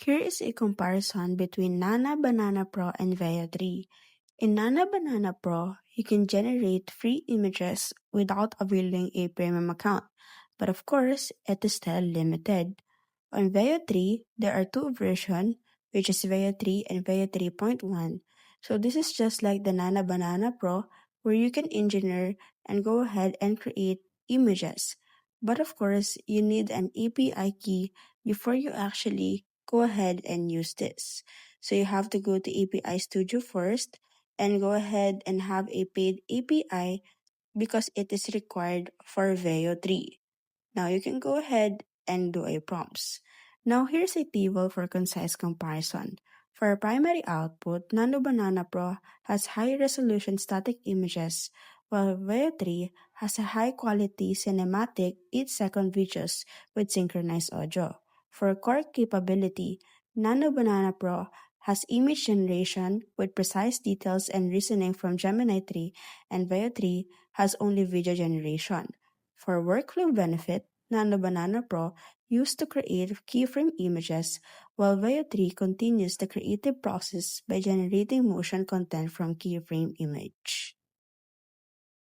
Here is a comparison between Nana Banana Pro and Veo 3. In Nana Banana Pro, you can generate free images without availing a premium account, but of course, it is still limited. On Veo 3, there are two versions, which is Veo 3 and Veo 3.1. So this is just like the Nana Banana Pro, where you can engineer and go ahead and create images. But of course, you need an API key before you actually go ahead and use this. So you have to go to API Studio first and go ahead and have a paid API because it is required for Veo 3. Now you can go ahead and do a prompts. Now here's a table for concise comparison. For primary output, Nano Banana Pro has high resolution static images, while Veo 3 has a high quality cinematic 8-second videos with synchronized audio. For core capability, Nano Banana Pro has image generation with precise details and reasoning from Gemini 3, and Veo 3 has only video generation. For workflow benefit, Nano Banana Pro used to create keyframe images, while Veo 3 continues the creative process by generating motion content from keyframe image.